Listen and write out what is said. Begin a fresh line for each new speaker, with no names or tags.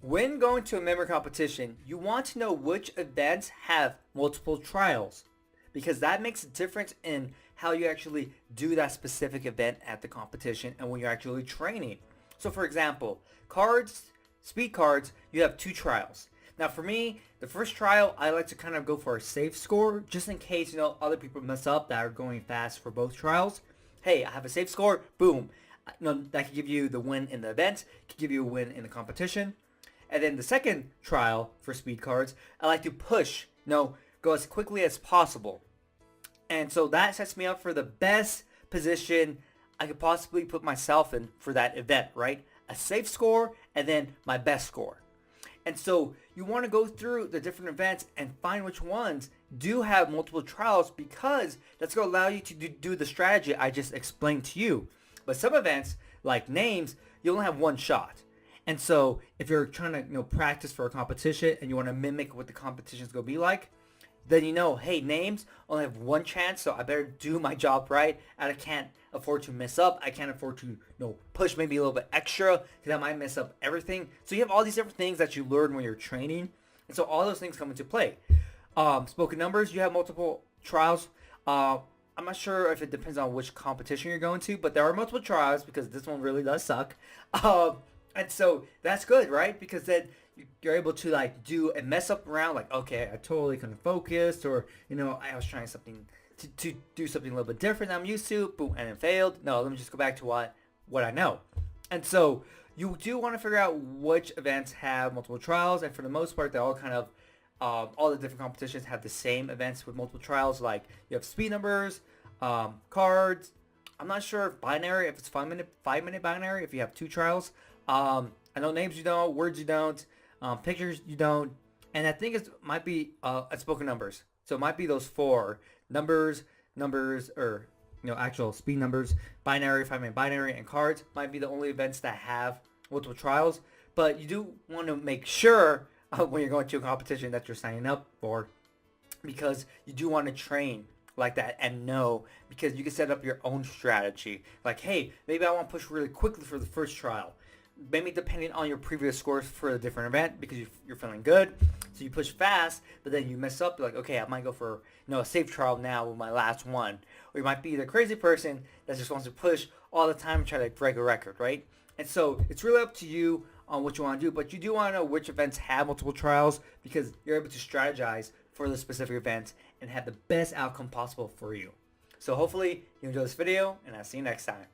When going to a memory competition, you want to know which events have multiple trials because that makes a difference in how you actually do that specific event at the competition and when you're actually training. So for example, cards, speed cards, you have two trials. Now for me, the first trial, I like to kind of go for a safe score just in case, other people mess up that are going fast for both trials. Hey, I have a safe score, boom. That could give you the win in the event, could give you a win in the competition. And then the second trial for speed cards, I like to push, go as quickly as possible. And so that sets me up for the best position I could possibly put myself in for that event, right? A safe score and then my best score. And so you want to go through the different events and find which ones do have multiple trials because that's going to allow you to do the strategy I just explained to you. But some events, like names, you only have one shot. And so if you're trying to practice for a competition and you want to mimic what the competition is going to be like, then hey, names only have one chance, so I better do my job right. And I can't afford to mess up. I can't afford to push maybe a little bit extra because I might mess up everything. So you have all these different things that you learn when you're training. And so all those things come into play. Spoken numbers, you have multiple trials. I'm not sure if it depends on which competition you're going to, but there are multiple trials because this one really does suck. And so that's good, right? Because then you're able to do and mess up around okay, I totally couldn't focus, or I was trying something to do something a little bit different than I'm used to, boom, and it failed. No, let me just go back to what I know. And so you do want to figure out which events have multiple trials, and for the most part, they all kind of all the different competitions have the same events with multiple trials. Like you have speed numbers, cards. I'm not sure if binary, if it's 5 minute binary, if you have two trials. I know names you don't, words you don't, pictures you don't, and I think it might be spoken numbers. So it might be those four numbers, or actual speed numbers, binary, 5 minute binary, and cards might be the only events that have multiple trials. But you do want to make sure when you're going to a competition that you're signing up for, because you do want to train like that and know, because you can set up your own strategy. Like, hey, maybe I want to push really quickly for the first trial. Maybe depending on your previous scores for a different event because you're feeling good. So you push fast, but then you mess up. You're like, okay, I might go for a safe trial now with my last one. Or you might be the crazy person that just wants to push all the time and try to break a record, right? And so it's really up to you on what you want to do. But you do want to know which events have multiple trials because you're able to strategize for the specific event and have the best outcome possible for you. So hopefully you enjoy this video, and I'll see you next time.